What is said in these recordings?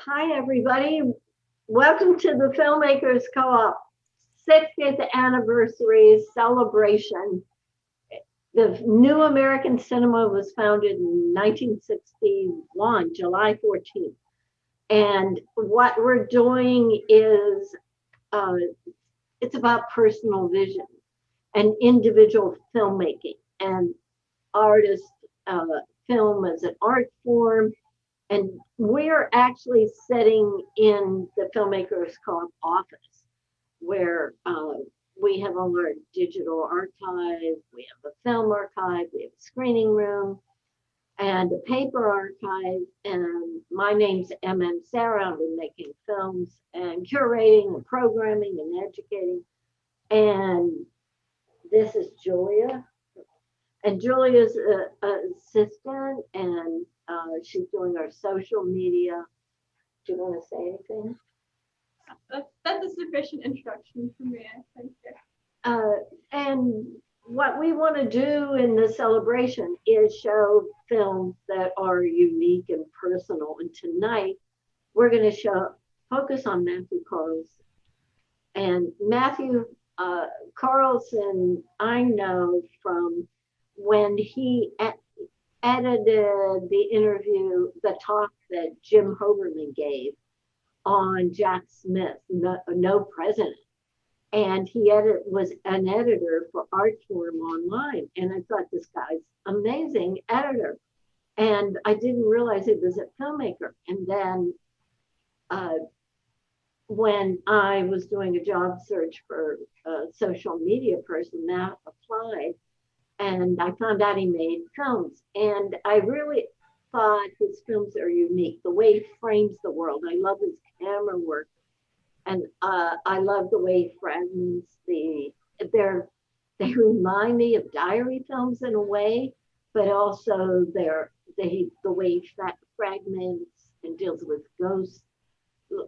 Hi, everybody. Welcome to the Filmmakers Co-op 60th anniversary celebration. The New American Cinema was founded in 1961, July 14th. And what we're doing is it's about personal vision and individual filmmaking and artist film as an art form. And we're actually sitting in the Filmmakers Co-op office where we have all our digital archive, we have a film archive, we have a screening room, and a paper archive. And my name's Sarah. I've been making films and curating and programming and educating. And this is Julia. And Julia's an assistant, and she's doing our social media. Do you want to say anything? That's a sufficient introduction for me, I think. And what we want to do in the celebration is show films that are unique and personal. And tonight, we're going to focus on Matthew Carlson. And Matthew Carlson, I know from when he edited the interview, the talk that Jim Hoberman gave on Jack Smith, No President. And he was an editor for Artform Online. And I thought, this guy's amazing editor. And I didn't realize he was a filmmaker. And then when I was doing a job search for a social media person, Matt applied. And I found out he made films. And I really thought his films are unique. The way he frames the world. I love his camera work. And I love the way he fragments they remind me of diary films in a way, but also the way he fragments and deals with ghosts.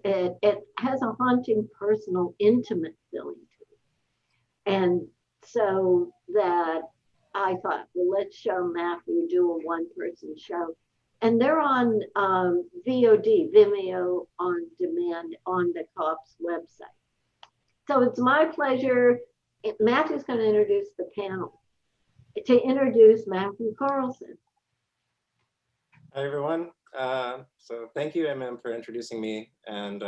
It has a haunting, personal, intimate feeling to it. And so that I thought, well, let's show Matthew, do a one-person show. And they're on VOD, Vimeo on demand, on the Co-op's website. So it's my pleasure. Matthew's going to introduce the panel. To introduce Matthew Carlson. Hi, everyone. So thank you, for introducing me. And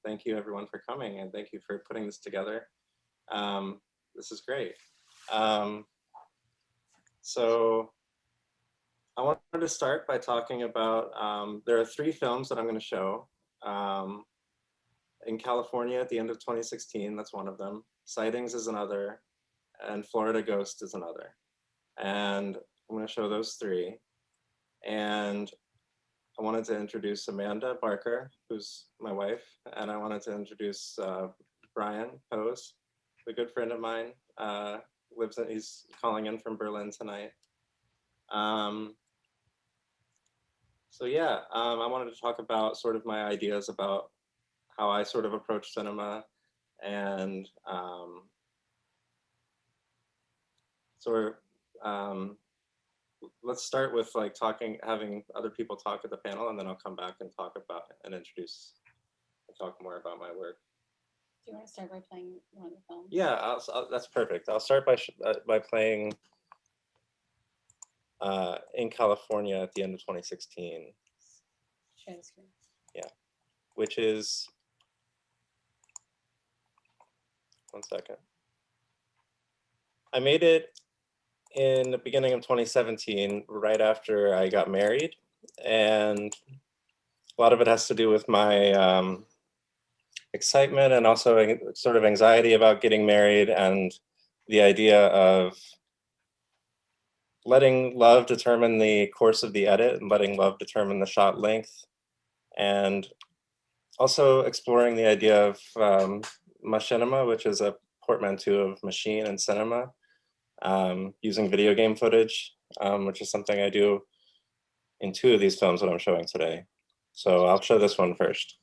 thank you, everyone, for coming. And thank you for putting this together. This is great. So I wanted to start by talking about, there are 3 films that I'm going to show. In California at the end of 2016, that's one of them. Sightings is another, and Florida Ghost is another. And I'm going to show those 3. And I wanted to introduce Amanda Barker, who's my wife, and I wanted to introduce Brian Pose, a good friend of mine. He's calling in from Berlin tonight. So yeah, I wanted to talk about sort of my ideas about how I sort of approach cinema, and let's start with like having other people talk at the panel, and then I'll come back and talk more about my work. Do you want to start by playing one of the films? Yeah, that's perfect. I'll start by playing In California at the end of 2016. Share the screen. Yeah, which is, one second. I made it in the beginning of 2017, right after I got married. And a lot of it has to do with my excitement and also sort of anxiety about getting married, and the idea of letting love determine the course of the edit and letting love determine the shot length, and also exploring the idea of machinima, which is a portmanteau of machine and cinema, using video game footage, which is something I do in 2 of these films that I'm showing today. So I'll show this one first.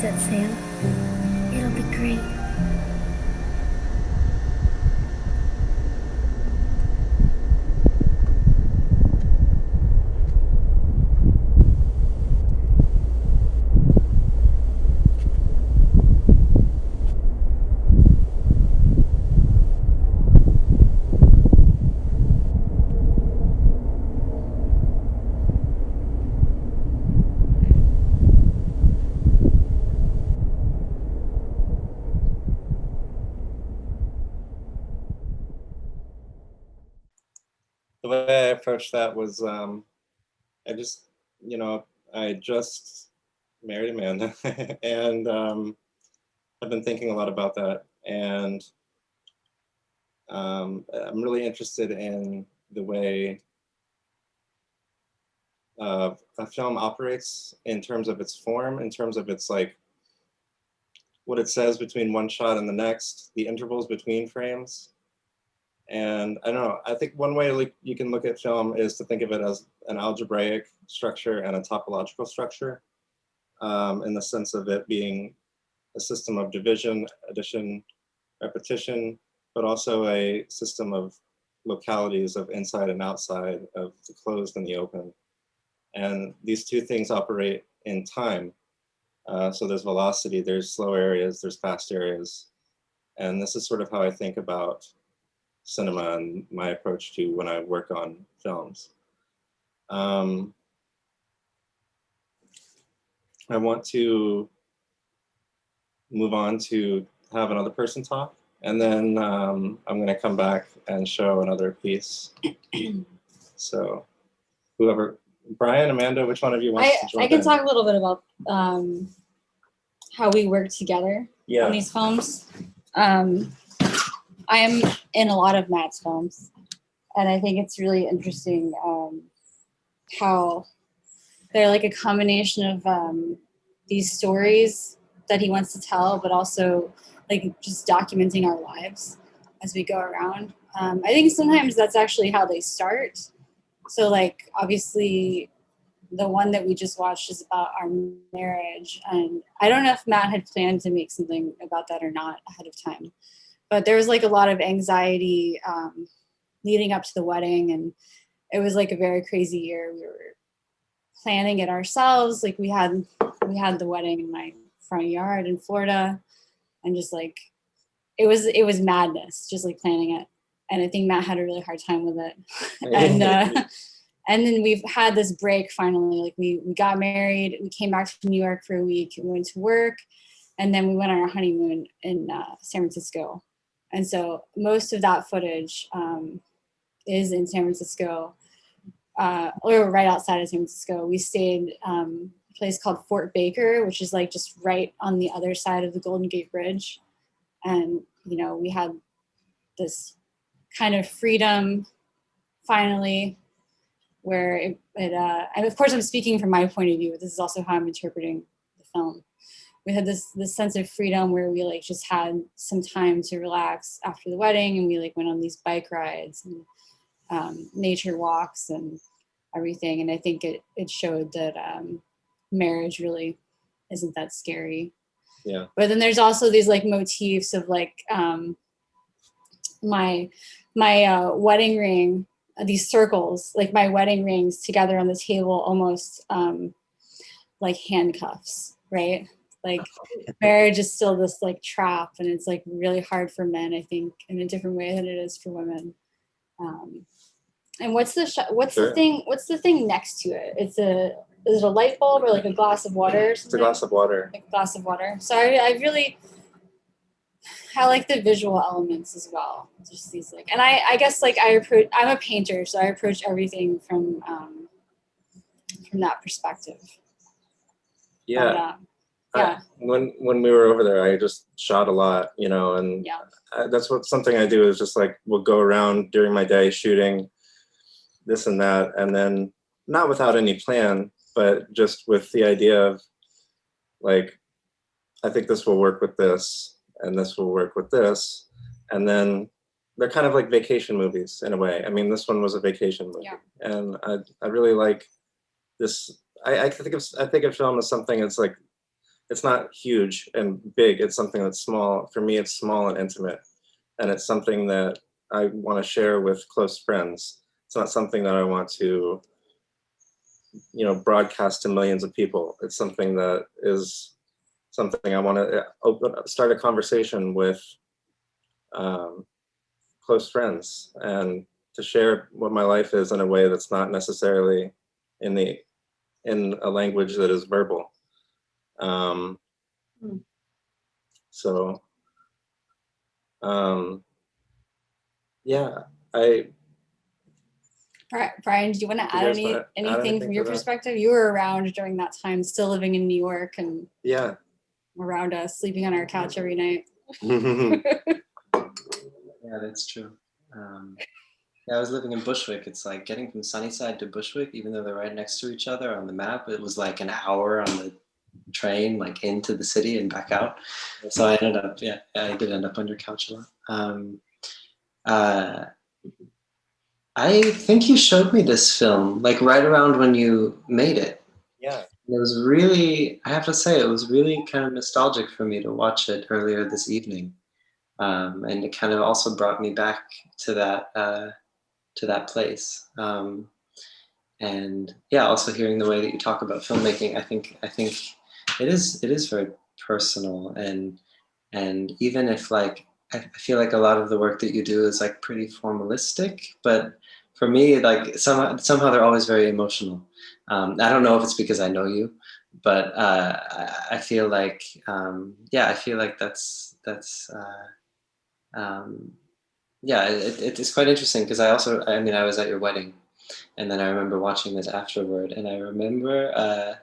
set sail. It'll be great. The way I approached that was I just, I just married Amanda and I've been thinking a lot about that. And I'm really interested in the way a film operates in terms of its form, in terms of its like what it says between one shot and the next, the intervals between frames. And I don't know, I think one way you can look at film is to think of it as an algebraic structure and a topological structure, in the sense of it being a system of division, addition, repetition, but also a system of localities of inside and outside, of the closed and the open. And these two things operate in time. So there's velocity, there's slow areas, there's fast areas. And this is sort of how I think about cinema and my approach to when I work on films. I want to move on to have another person talk, and then I'm going to come back and show another piece. So whoever, Brian, Amanda, which one of you wants to jump I can in? talk a little bit about how we work together on these films. I am in a lot of Matt's films, and I think it's really interesting how they're like a combination of these stories that he wants to tell, but also like just documenting our lives as we go around. I think sometimes that's actually how they start. So like obviously the one that we just watched is about our marriage, and I don't know if Matt had planned to make something about that or not ahead of time, but there was like a lot of anxiety leading up to the wedding, and it was like a very crazy year. We were planning it ourselves. Like we had the wedding in my front yard in Florida, and just like it was madness, just like planning it. And I think Matt had a really hard time with it. And then we've had this break finally. Like we got married, we came back to New York for a week, we went to work, and then we went on our honeymoon in San Francisco. And so most of that footage is in San Francisco, or right outside of San Francisco. We stayed a place called Fort Baker, which is like just right on the other side of the Golden Gate Bridge. And, we had this kind of freedom finally, where and of course I'm speaking from my point of view, but this is also how I'm interpreting the film. We had this sense of freedom where we like just had some time to relax after the wedding, and we like went on these bike rides and nature walks and everything. And I think it showed that marriage really isn't that scary. Yeah. But then there's also these like motifs of like my wedding ring, these circles, like my wedding rings together on the table, almost like handcuffs, right? Like marriage is still this like trap, and it's like really hard for men, I think, in a different way than it is for women. And what's the Sure. the thing next to it? Is it a light bulb or like a glass of water? It's a glass of water. Like a glass of water. So I like the visual elements as well. Just these like, and I guess like I'm a painter, so I approach everything from that perspective. Yeah. But, yeah. When we were over there, I just shot a lot, and Yeah. that's something I do is just like we'll go around during my day shooting this and that, and then not without any plan, but just with the idea of like, I think this will work with this, and this will work with this, and then they're kind of like vacation movies in a way. I mean, this one was a vacation movie, and I really like this. I think of film as something. It's like it's not huge and big. It's something that's small. For me, it's small and intimate. And it's something that I want to share with close friends. It's not something that I want to, broadcast to millions of people. It's something that is something I want to start a conversation with close friends, and to share what my life is in a way that's not necessarily in a language that is verbal. Um, Hmm. so, yeah, I. Brian, do you want to You add guys wanna add anything anything from to your that? perspective? You were around during that time, still living in New York and Yeah. around us, sleeping on our couch every night. Yeah, that's true. Yeah, I was living in Bushwick. It's like getting from Sunnyside to Bushwick, even though they're right next to each other on the map, it was like an hour on the train, like into the city and back out. So I ended up, yeah, I did end up on your couch a lot. I think you showed me this film, like right around when you made it. Yeah. It was really, I have to say, it was really kind of nostalgic for me to watch it earlier this evening. And it kind of also brought me back to that place. And yeah, also hearing the way that you talk about filmmaking, I think it is very personal, and even if like I feel like a lot of the work that you do is like pretty formalistic, but for me, like somehow they're always very emotional. I don't know if it's because I know you, but I feel like yeah, I feel like um, yeah, it's quite interesting because I mean, I was at your wedding, and then I remember watching this afterward, and I remember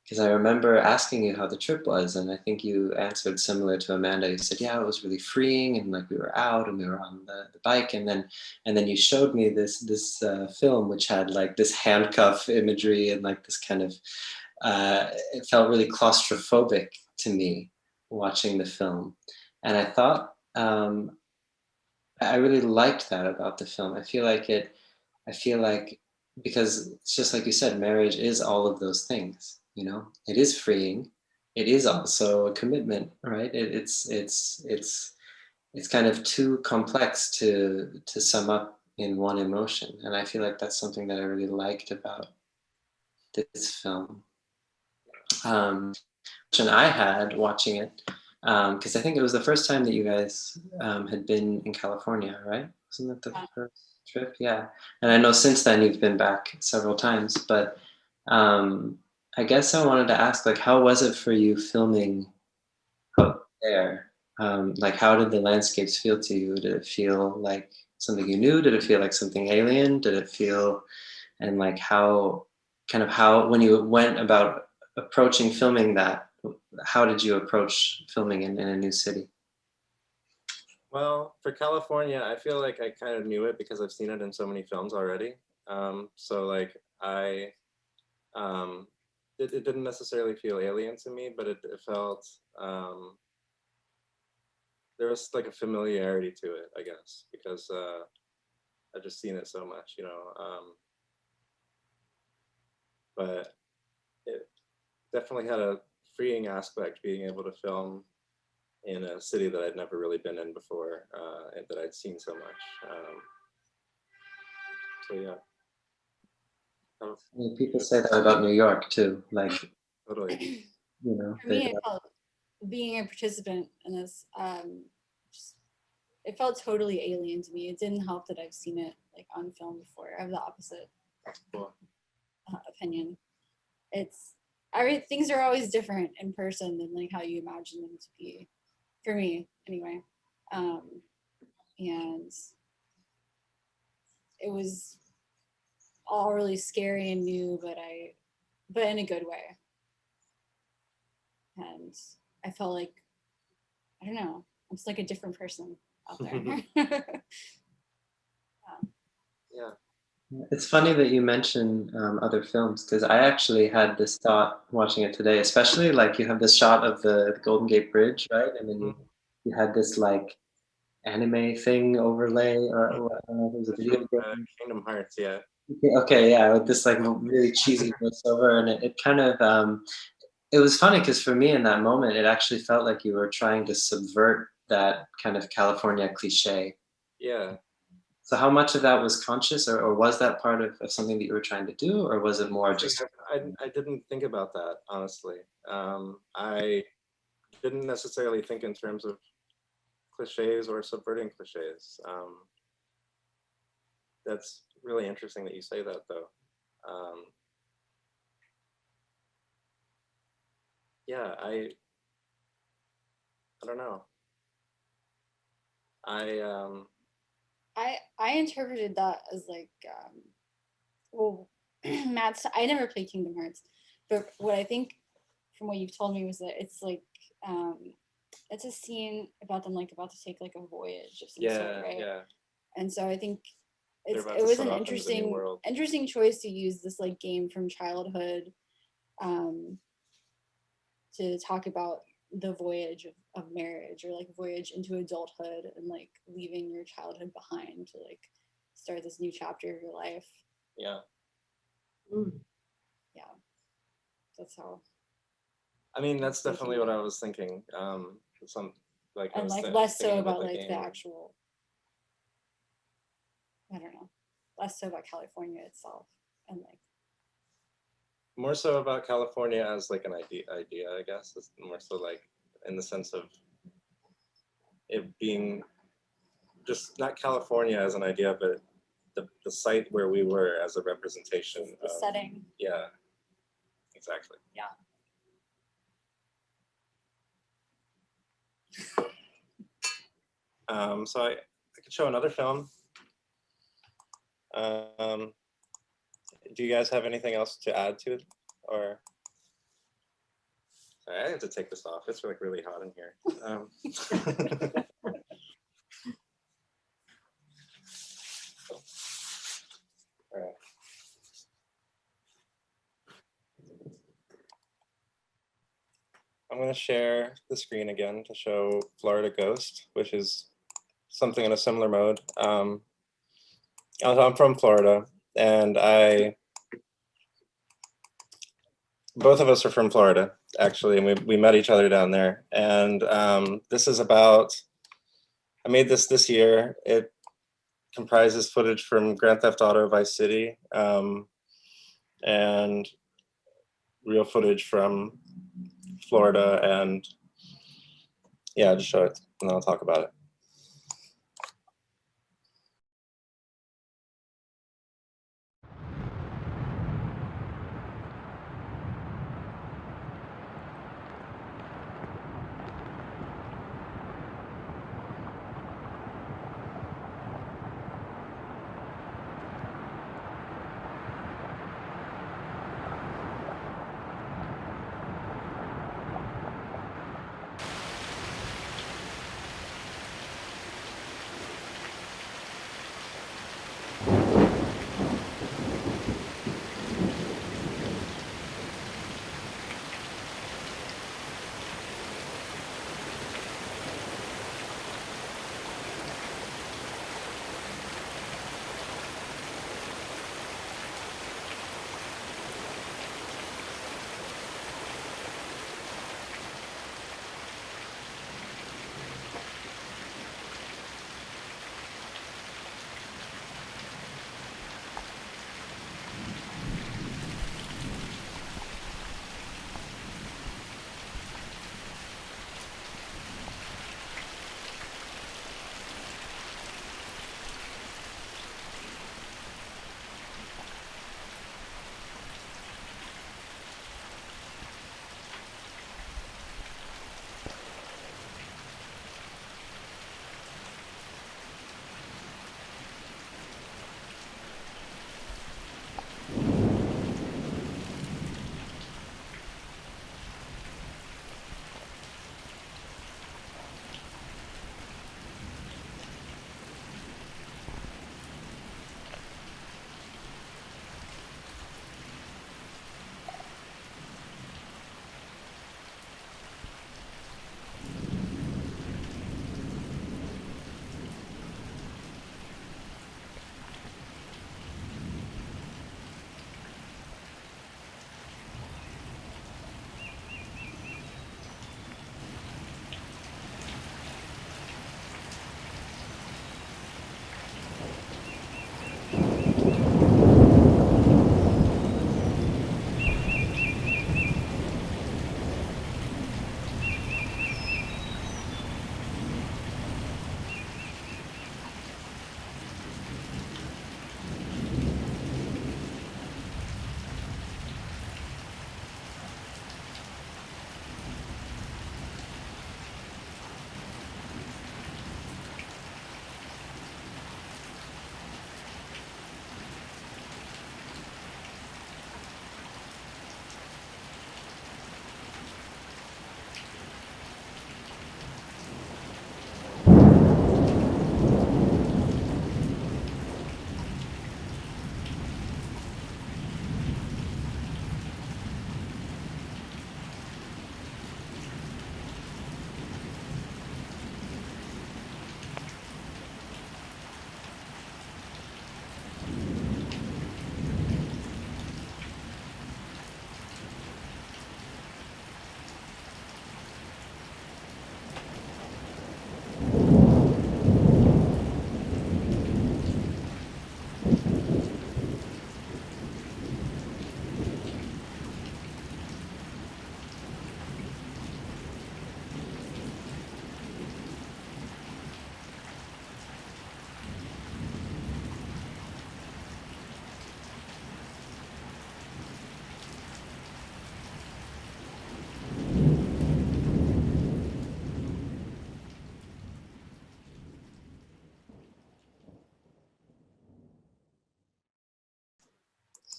because I remember asking you how the trip was, and I think you answered similar to Amanda. You said, "Yeah, it was really freeing, and like we were out and we were on the bike." And then you showed me this film which had like this handcuff imagery and like this kind of it felt really claustrophobic to me watching the film, and I thought I really liked that about the film. I feel like because it's just like you said, marriage is all of those things. It is freeing. It is also a commitment, right? It's kind of too complex to sum up in one emotion, and I feel like that's something that I really liked about this film. Question I had watching it, because I think it was the first time that you guys had been in California, right? Wasn't that the first trip? Yeah. And I know since then you've been back several times, but um, I guess I wanted to ask, like, how was it for you filming out there? Like, how did the landscapes feel to you? Did it feel like something you knew? Did it feel like something alien? Did it feel, and like how, when you went about approaching filming that, how did you approach filming in a new city? Well, for California, I feel like I kind of knew it because I've seen it in so many films already. So like it didn't necessarily feel alien to me, but it felt there was like a familiarity to it, I guess, because I've just seen it so much. But it definitely had a freeing aspect being able to film in a city that I'd never really been in before, and that I'd seen so much. So yeah. I mean, people say that about New York too, like, Totally. For me, it felt being a participant in this. Just, it felt totally alien to me. It didn't help that I've seen it like on film before. I have the opposite Cool. opinion. Things are always different in person than like how you imagine them to be. For me, anyway. And it was all really scary and new, but in a good way. And I felt like, I don't know, I'm just like a different person out there. Yeah. it's funny that you mention other films, because I actually had this thought watching it today, especially like you have this shot of the Golden Gate Bridge, right? And then you had this like anime thing overlay, or I don't know if it was a video game. Kingdom Hearts, yeah. Okay, yeah, with this like really cheesy voiceover, and it kind of it was funny because for me in that moment, it actually felt like you were trying to subvert that kind of California cliche. Yeah. So how much of that was conscious, or was that part of something that you were trying to do, or was it more just? I didn't think about that, honestly. I didn't necessarily think in terms of cliches or subverting cliches. That's really interesting that you say that, though. Yeah, I don't know. I interpreted that as like, well, Matt's. I never played Kingdom Hearts, but what I think from what you've told me was that it's like, it's a scene about them like about to take like a voyage of some sort, right? Yeah. And so I think They're about it to was set an off into the new world. interesting choice to use this like game from childhood, to talk about the voyage of marriage, or like voyage into adulthood, and like leaving your childhood behind to like start this new chapter of your life. Yeah. Mm. Yeah, that's how. I mean, that's definitely what I was thinking. Some like I And was like th- less so thinking about the like the game. actual, I don't know, less so about California itself, and like More so about California as like an idea, I guess. It's more so like in the sense of it being just not California as an idea, but the site where we were as a representation the of, setting. yeah, exactly. Yeah. So I could show another film. Do you guys have anything else to add to it, or? Sorry, I have to take this off. It's like really hot in here. All right. I'm going to share the screen again to show Florida Ghost, which is something in a similar mode. I'm from Florida, and both of us are from Florida, actually, and we met each other down there. And this is about, I made this year. It comprises footage from Grand Theft Auto Vice City, and real footage from Florida, and yeah, just show it, and I'll talk about it.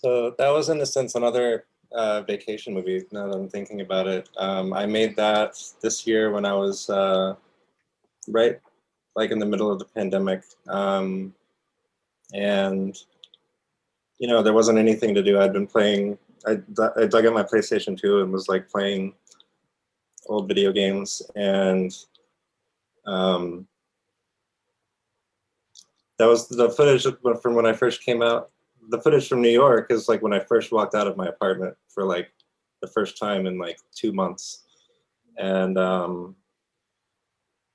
So that was in a sense another vacation movie. Now that I'm thinking about it, I made that this year when I was right like in the middle of the pandemic, and there wasn't anything to do. I'd been playing. I dug out my PlayStation 2 and was like playing old video games, and um, that was the footage from when I first came out. The footage from New York is like when I first walked out of my apartment for like the first time in like 2 months, and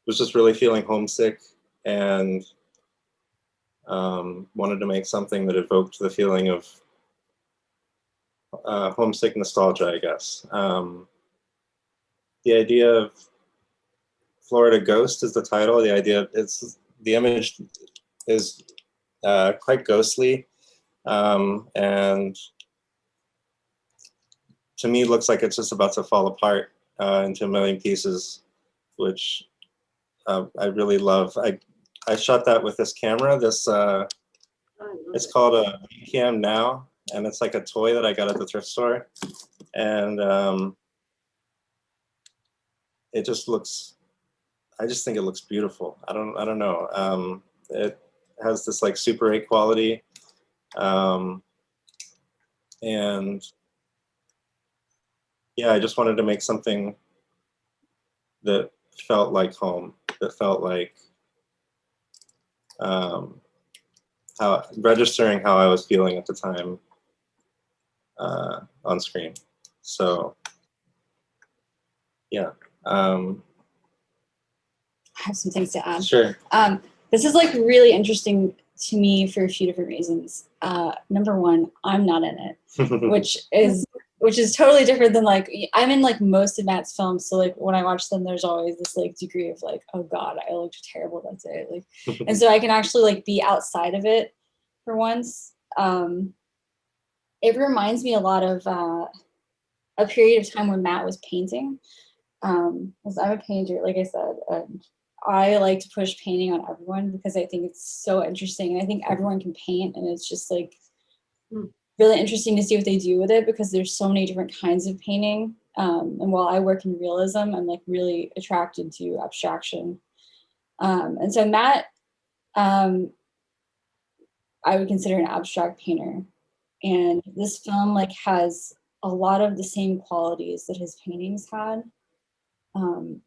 was just really feeling homesick, and wanted to make something that evoked the feeling of homesick nostalgia, I guess. The idea of Florida Ghost is the title. The idea, the image is quite ghostly, and to me looks like it's just about to fall apart into a million pieces, which I really love. I shot that with this camera. It's called a Cam Now, and it's like a toy that I got at the thrift store, and it just looks. I just think it looks beautiful. I don't know. It has this like Super 8 quality, and yeah, I just wanted to make something that felt like home. That felt like how registering how I was feeling at the time on screen. So yeah. I have some things to add. Sure. This is like really interesting to me for a few different reasons. Number one, I'm not in it, which is totally different than like I'm in like most of Matt's films. So like when I watch them, there's always this like degree of like, oh God, I looked terrible that day. Like, and so I can actually like be outside of it for once. It reminds me a lot of a period of time when Matt was painting. Because I'm a painter, like I said, and I like to push painting on everyone because I think it's so interesting. And I think everyone can paint, and it's just like really interesting to see what they do with it because there's so many different kinds of painting. And while I work in realism, I'm like really attracted to abstraction. And so Matt, I would consider an abstract painter. And this film like has a lot of the same qualities that his paintings had. And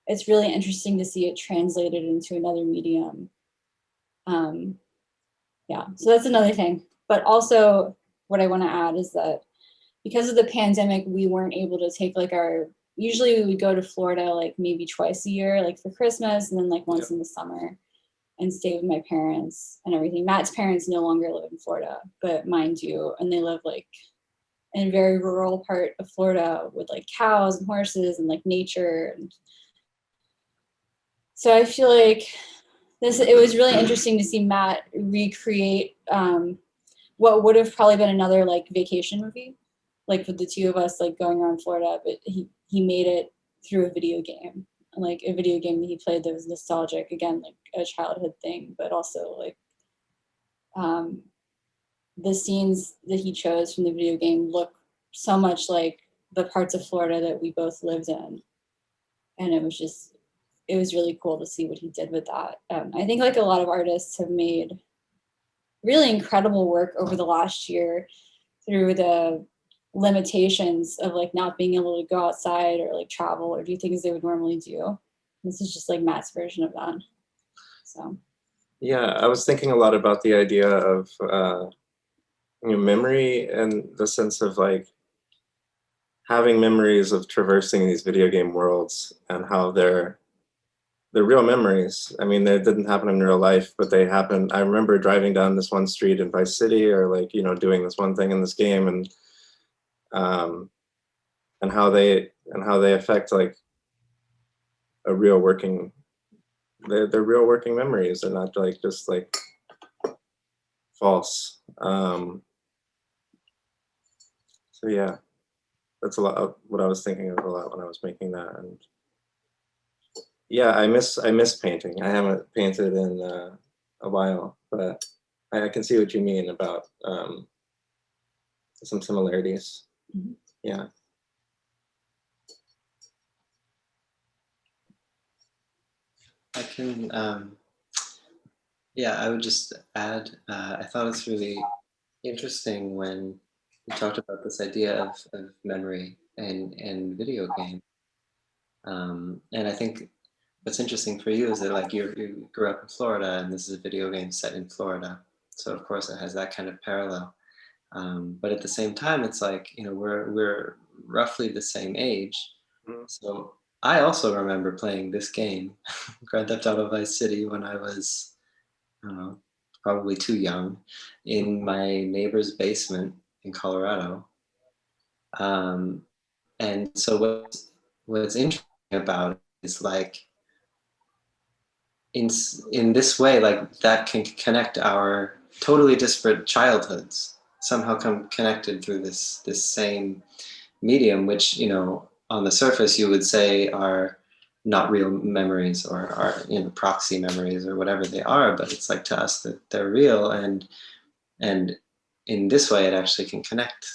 it's really interesting to see it translated into another medium. Yeah, so that's another thing. But also what I want to add is that because of the pandemic, we weren't able to take like usually we would go to Florida like maybe twice a year, like for Christmas and then like once in the summer and stay with my parents and everything. Matt's parents no longer live in Florida, but mine do. And they live like in a very rural part of Florida with like cows and horses and like nature. And so I feel like it was really interesting to see Matt recreate what would have probably been another like vacation movie, like with the two of us like going around Florida, but he made it through a video game, like a video game that he played that was nostalgic, again, like a childhood thing, but also like the scenes that he chose from the video game look so much like the parts of Florida that we both lived in. And it was really cool to see what he did with that. I think like a lot of artists have made really incredible work over the last year through the limitations of like not being able to go outside or like travel or do things they would normally do. This is just like Matt's version of that. So Yeah, I was thinking a lot about the idea of memory and the sense of like having memories of traversing these video game worlds and how they're real memories. I mean, they didn't happen in real life, but they happened. I remember driving down this one street in Vice City, or like doing this one thing in this game, and how they affect like a real working. They're real working memories. They're not like just like false. So yeah, that's a lot of what I was thinking of a lot when I was making that. And yeah, I miss painting. I haven't painted in a while, but I can see what you mean about some similarities. Mhm. Yeah. I can, yeah, I would just add, I thought it's really interesting when we talked about this idea of memory and video game. And I think what's interesting for you is that like you grew up in Florida and this is a video game set in Florida. So of course it has that kind of parallel. But at the same time, it's like, you know, we're roughly the same age. Mhm. So I also remember playing this game, Grand Theft Auto Vice City, when I was, I don't know, probably too young, in my neighbor's basement in Colorado. Um, and so what's interesting about it is like in this way, like that can connect our totally disparate childhoods somehow come connected through this same medium, which, you know, on the surface you would say are not real memories or are, you know, proxy memories or whatever they are, but it's like to us that they're real, and in this way it actually can connect,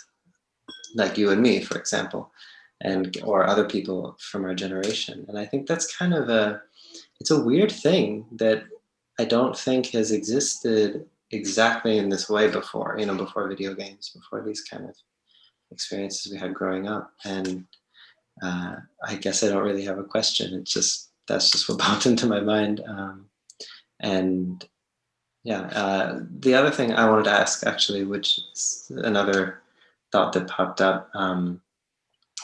like you and me, for example, and or other people from our generation. And I think that's kind of it's a weird thing that I don't think has existed exactly in this way before, you know, before video games, before these kind of experiences we had growing up. And I guess I don't really have a question. It's just, that's just what popped into my mind. And yeah, the other thing I wanted to ask actually, which is another thought that popped up,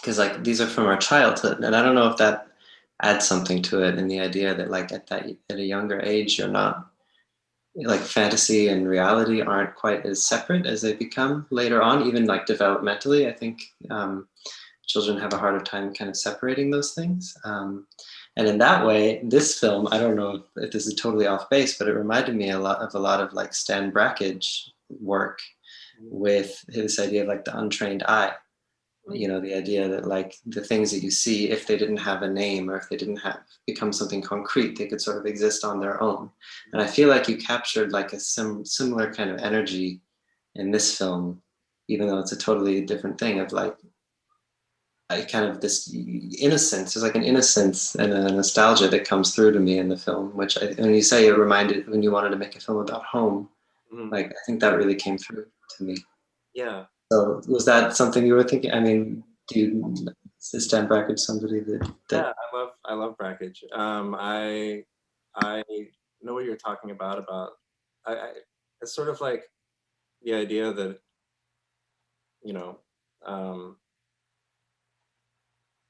because like these are from our childhood, and I don't know if that adds something to it in the idea that like at a younger age you're not, like fantasy and reality aren't quite as separate as they become later on, even like developmentally. I think children have a harder time kind of separating those things. And in that way, this film, I don't know if this is totally off base, but it reminded me a lot of like Stan Brakhage work with this idea of like the untrained eye. You know, the idea that like the things that you see, if they didn't have a name or if they didn't have become something concrete, they could sort of exist on their own. And I feel like you captured like a similar kind of energy in this film, even though it's a totally different thing of like kind of this innocence. There's like an innocence and a nostalgia that comes through to me in the film, which when you say it reminded, when you wanted to make a film about home, Mhm. like I think that really came through to me. Yeah. So was that something you were thinking? I mean, do you, is Stan Brakhage somebody that Yeah, I love Brackage. I know what you're talking about. I it's sort of like the idea that, you know, um,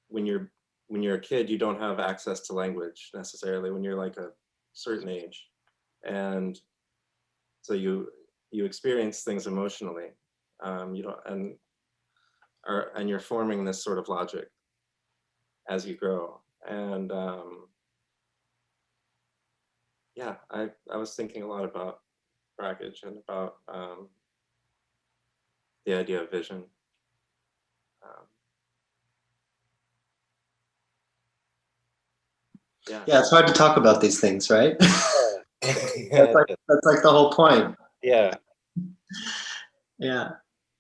when you're a kid, you don't have access to language necessarily when you're like a certain age, and so you experience things emotionally. You know, and you're forming this sort of logic as you grow. And yeah, I was thinking a lot about Brackage and about the idea of vision. Um, yeah. yeah, it's hard to talk about these things, right? Yeah. That's like the whole point. Yeah. Yeah,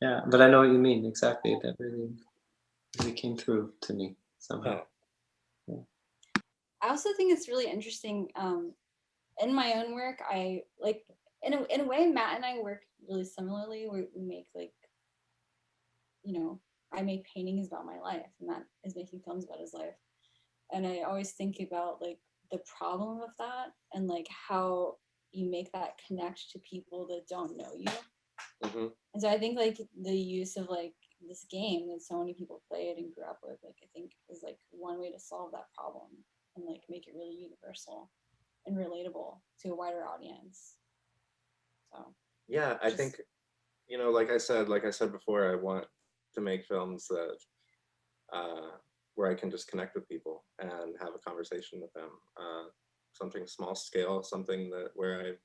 yeah, but I know what you mean exactly. That really came through to me somehow. Yeah. I also think it's really interesting. In my own work, I like in a way, Matt and I work really similarly. We make like, you know, I make paintings about my life, and Matt is making films about his life. And I always think about like the problem of that and like how you make that connect to people that don't know you. Hmm. And so I think like the use of like this game that so many people played and grew up with, like I think is like one way to solve that problem and like make it really universal and relatable to a wider audience. So Yeah, I think, you know, like I said before, I want to make films that where I can just connect with people and have a conversation with them. Something small scale, something that where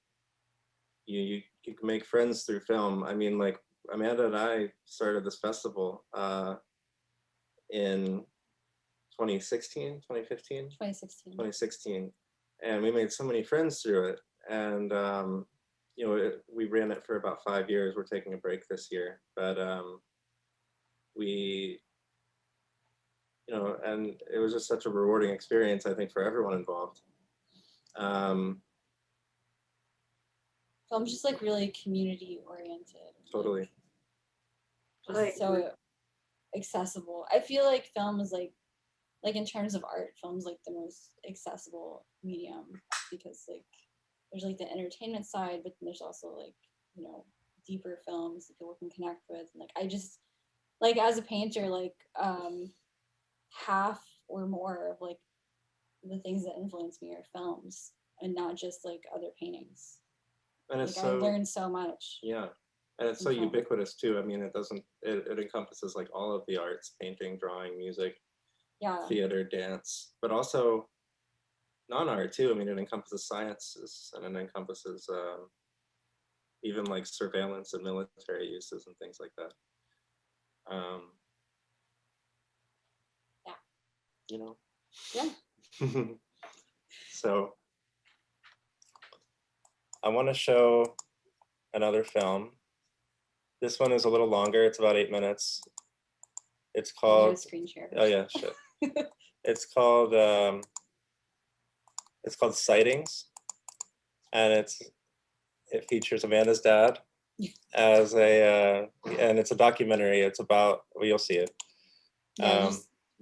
you can make friends through film. I mean, like Amanda and I started this festival in 2016, 2015, 2016. 2016, and we made so many friends through it. And you know, we ran it for about 5 years. We're taking a break this year, but we, and it was just such a rewarding experience, I think, for everyone involved. Film's just like really community oriented. Totally. Just so accessible. I feel like film is like in terms of art, film's like the most accessible medium because like there's like the entertainment side, but then there's also like, deeper films that people can connect with. And like I just like as a painter, like half or more of like the things that influence me are films and not just like other paintings. And like it's I learned so much. Yeah. And it's so from film. ubiquitous too. I mean, it encompasses like all of the arts, painting, drawing, music, theater, dance, but also non-art too. I mean, it encompasses sciences and it encompasses even like surveillance and military uses and things like that. Yeah. So I want to show another film. This one is a little longer. It's about 8 minutes. It's called. Screen share. Oh yeah, shit. It's called Sightings, and it features Amanda's dad as and it's a documentary. It's about. Well, you'll see it. Yeah,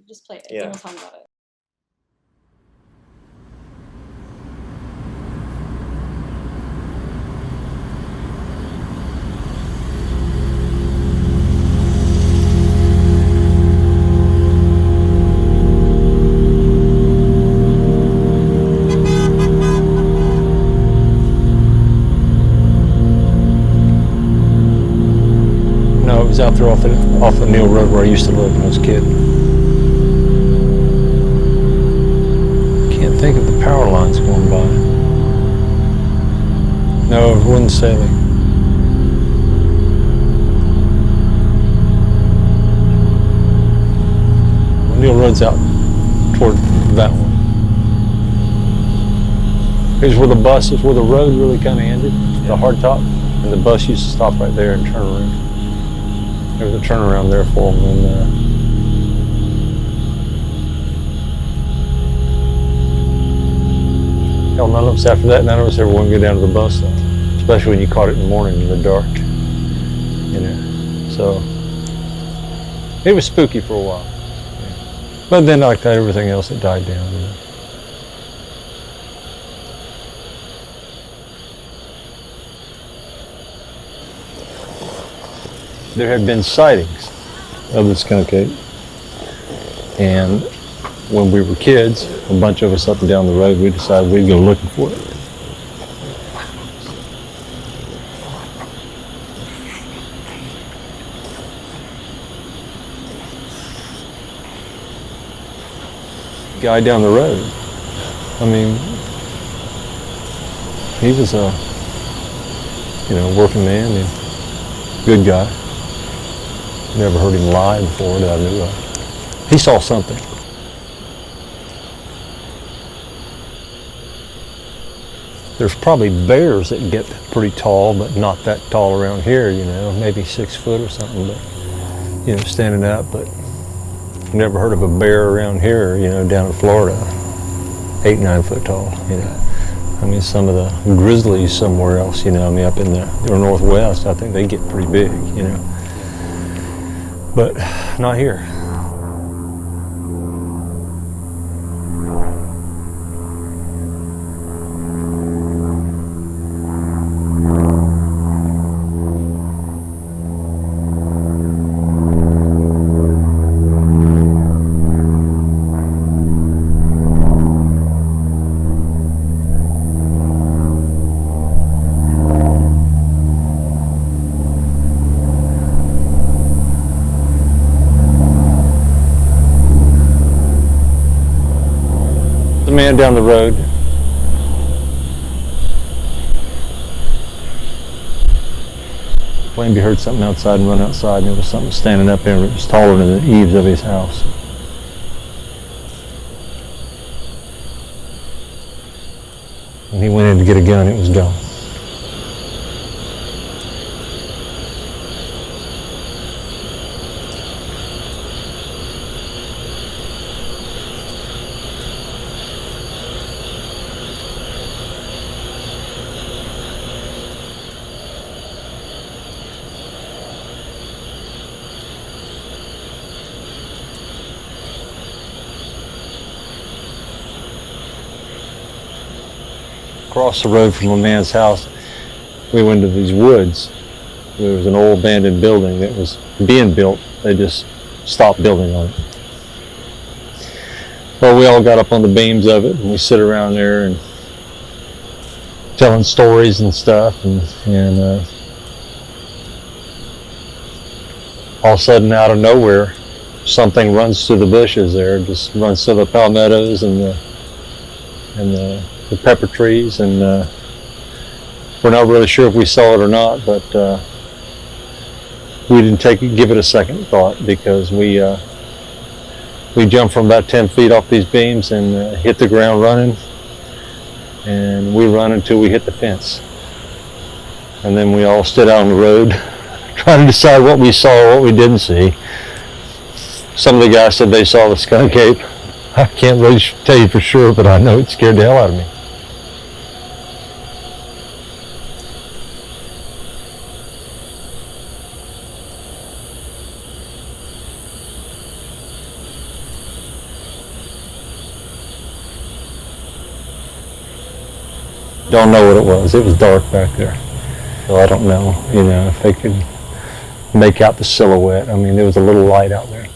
just play it. Yeah. Then we'll talk about it. No, it was out there off the Neal Road where I used to live when I was a kid. Can't think of the power lines going by. No, it wasn't sailing. Neal Road's out toward that one. Here's where the road really kind of ended, the hardtop, and the bus used to stop right there and turn around. There was a turnaround there for them, and hell, none of us after that, none of us ever wanted to go down to the bus stop, especially when you caught it in the morning in the dark, So it was spooky for a while, but then like that, everything else, it died down. There had been sightings of the skunk ape, and when we were kids, a bunch of us up and down the road, we decided we'd go looking for it. Guy down the road, I mean, he was a working man and good guy. Never heard him lie before that I knew of. He saw something. There's probably bears that get pretty tall, but not that tall around here, maybe 6 foot or something, but, standing up, but never heard of a bear around here, down in Florida, 8, 9 foot tall, I mean, some of the grizzlies somewhere else, up in the northwest, I think they get pretty big, but not here. Man down the road. Claimed he heard something outside and run outside, and there was something standing up there that was taller than the eaves of his house. And he went in to get a gun, it was gone. across the road from a man's house, we went to these woods. There was an old abandoned building that was being built. They just stopped building on it. Well, we all got up on the beams of it, and we sit around there and telling stories and stuff, and all of a sudden, out of nowhere, something runs through the bushes there, just runs through the palmettos and the pepper trees, and we're not really sure if we saw it or not, but we didn't give it a second thought, because we jumped from about 10 feet off these beams and hit the ground running, and we run until we hit the fence. And then we all stood out on the road trying to decide what we saw or what we didn't see. Some of the guys said they saw the skunk ape. I can't really tell you for sure, but I know it scared the hell out of me. Don't know what it was. It was dark back there. So I don't know, if they could make out the silhouette. I mean, there was a little light out there.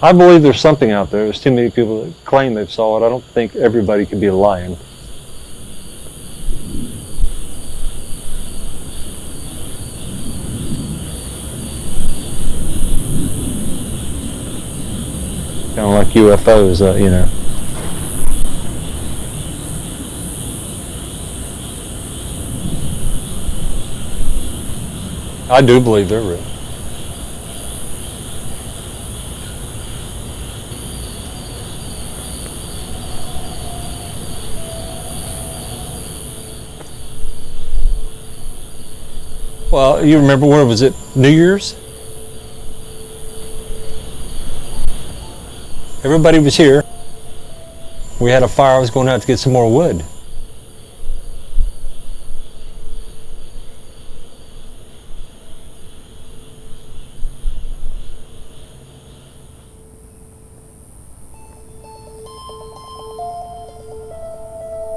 I believe there's something out there. There's too many people that claim they saw it. I don't think everybody could be lying. Kind of like UFOs, I do believe they're real. Well, you remember, where was it? New Year's? Everybody was here. We had a fire. I was going out to get some more wood.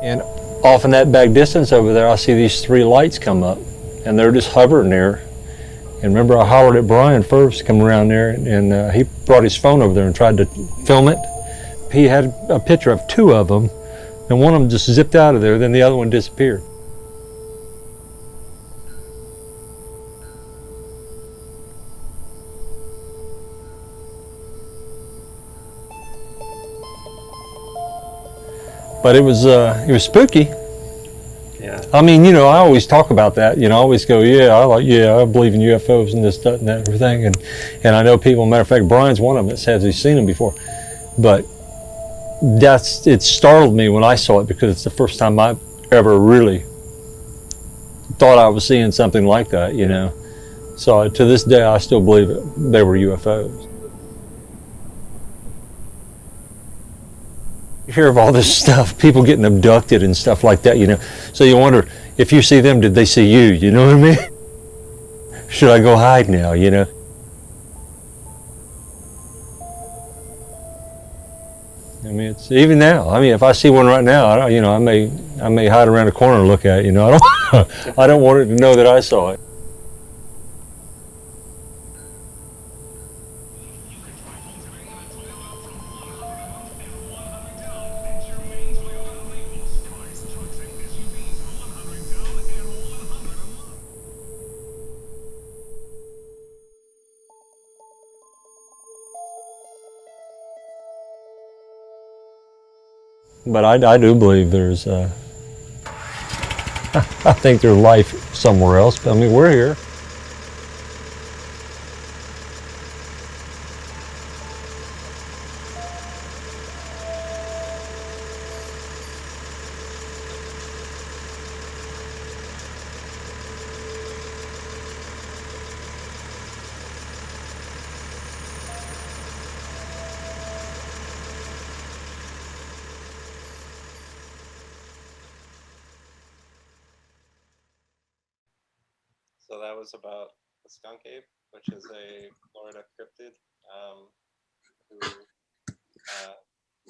And off in that back distance over there, I see these 3 lights come up, and they're just hovering there. And remember, I hollered at Brian first, coming around there, and he brought his phone over there and tried to film it. He had a picture of 2 of them, and one of them just zipped out of there, then the other one disappeared. But it was spooky. Yeah. I mean, I always talk about that. I always go, I believe in UFOs and this, that, and that, and everything. And I know people. Matter of fact, Brian's one of them that says he's seen them before. But it startled me when I saw it, because it's the first time I ever really thought I was seeing something like that. So to this day, I still believe they were UFOs. You hear of all this stuff, people getting abducted and stuff like that, So you wonder, if you see them, did they see you? You know what I mean? Should I go hide now, I mean, it's even now. I mean, if I see one right now, I may hide around a corner and look at it. I don't, I don't want it to know that I saw it. But I do believe there's, I think there's life somewhere else. I mean, we're here. So that was about the skunk ape, which is a Florida cryptid who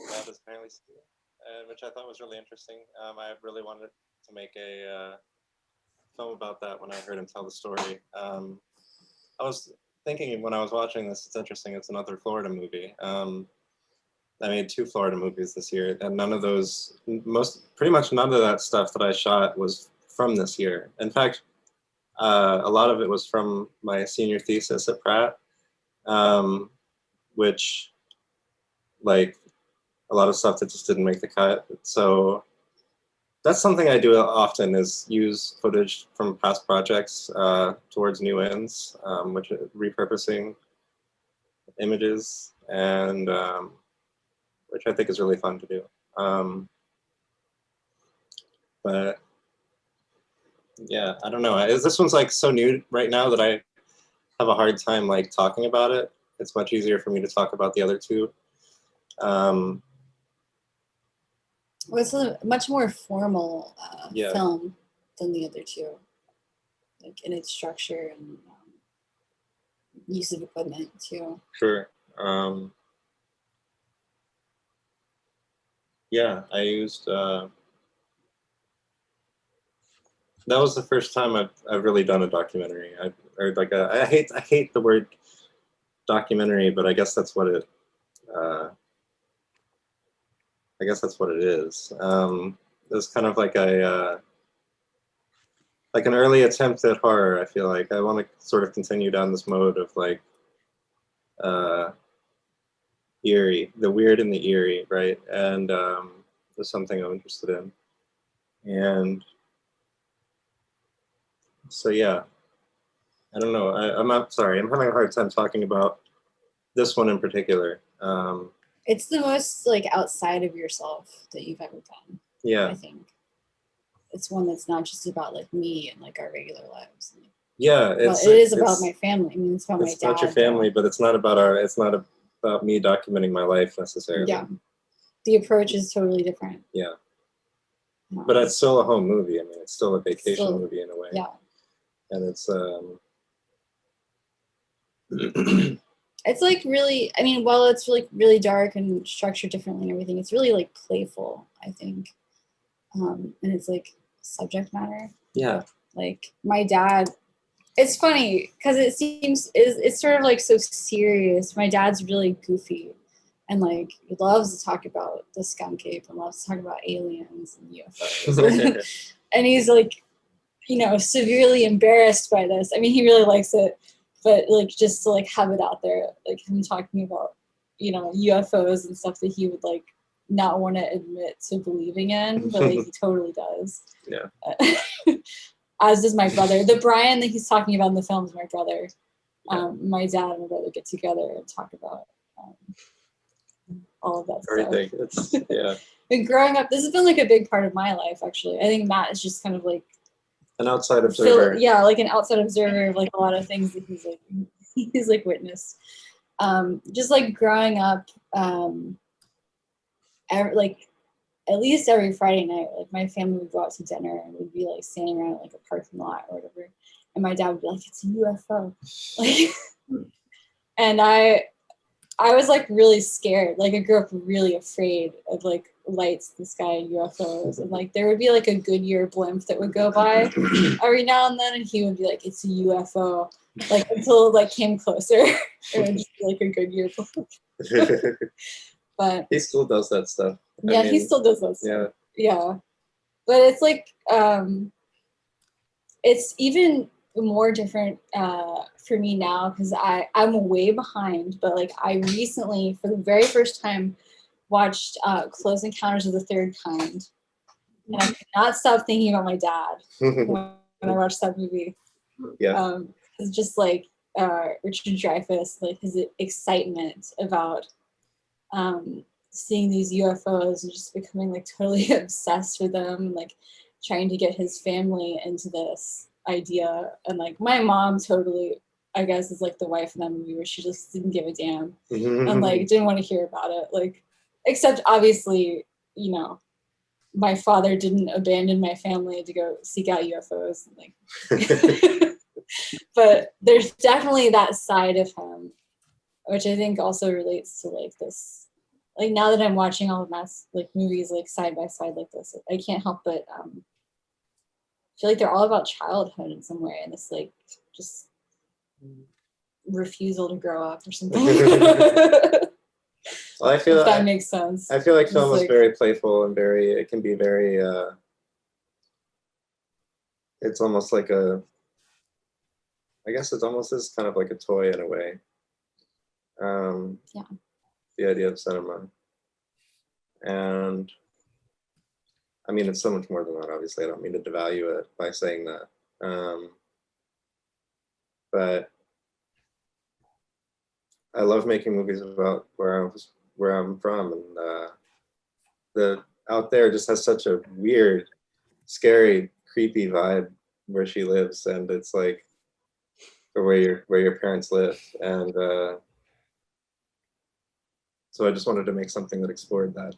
God is apparently stealing, which I thought was really interesting. I really wanted to make a film about that when I heard him tell the story. I was thinking when I was watching this, it's interesting. It's another Florida movie. I made 2 Florida movies this year, and none of those, pretty much none of that stuff that I shot was from this year. In fact, a lot of it was from my senior thesis at Pratt, which, like, a lot of stuff that just didn't make the cut. So that's something I do often, is use footage from past projects towards new ends, which is repurposing images, and which I think is really fun to do. But yeah, I don't know. This one's like so new right now that I have a hard time like talking about it. It's much easier for me to talk about the other 2. Well, it's a much more formal Yeah. film than the other 2, like in its structure and use of equipment too. Sure. Yeah, I used. That was the first time I've really done a documentary. I hate the word documentary, but I guess that's what it. I guess that's what it is. It was kind of like like an early attempt at horror. I feel like I want to sort of continue down this mode of like eerie, the weird and the eerie, right? And there's something I'm interested in. And so yeah, I don't know. I'm not sorry. I'm having a hard time talking about this one in particular. It's the most like outside of yourself that you've ever done. Yeah. I think it's one that's not just about like me and like our regular lives. Yeah, Well, it is about my family. I mean, it's about my dad. It's about your family, but it's not about It's not about me documenting my life necessarily. Yeah, the approach is totally different. Yeah, but it's still a home movie. I mean, it's still a vacation movie in a way. Yeah, and it's it's like really. I mean, while it's like really dark and structured differently and everything, it's really like playful, I think, and it's like subject matter. Yeah, like my dad. It's funny because it seems it's sort of like so serious. My dad's really goofy, and like he loves to talk about the skunk ape and loves to talk about aliens and UFOs. And he's like, severely embarrassed by this. I mean, he really likes it, but like just to like have it out there, like him talking about UFOs and stuff that he would like not want to admit to believing in, but like he totally does. Yeah. As does my brother. The Brian that he's talking about in the film is my brother. My dad and my brother get together and talk about all of that everything. stuff. Yeah. And growing up, this has been like a big part of my life, actually. I think Matt is just kind of like an outside observer. Like an outside observer of like a lot of things that he's like witnessed. Just like growing up, at least every Friday night, like my family would go out to dinner and we'd be like standing around like a parking lot or whatever. And my dad would be like, "It's a UFO." Like, and I was like really scared. Like I grew up really afraid of like lights in the sky and UFOs. And like there would be like a Goodyear blimp that would go by every now and then, and he would be like, "It's a UFO," like until it like came closer. It would just be like a Goodyear blimp. But he still does that stuff. Yeah, he still does that stuff. Yeah. But it's like it's even more different for me now because I'm way behind, but like I recently for the very first time watched Close Encounters of the Third Kind, and I could not stop thinking about my dad when I watched that movie. Yeah. It's just like Richard Dreyfuss, like his excitement about seeing these UFOs and just becoming like totally obsessed with them and like trying to get his family into this idea. And like my mom totally, I guess, is like the wife in that movie where she just didn't give a damn and like didn't want to hear about it. Like, except obviously, my father didn't abandon my family to go seek out UFOs. And, like, But there's definitely that side of him, which I think also relates to like this. Like now that I'm watching all of Matt's like movies like side by side like this, I can't help but feel like they're all about childhood in some way, and this like just refusal to grow up or something. Well, If that makes sense. I feel like It's film is like- very playful and it can be very, it's almost like I guess it's almost is kind of like a toy in a way. Yeah. The idea of cinema. And I mean, it's so much more than that, obviously. I don't mean to devalue it by saying that. But I love making movies about where I'm from, and the out there just has such a weird, scary, creepy vibe where she lives, and it's like, or where your parents live, and so I just wanted to make something that explored that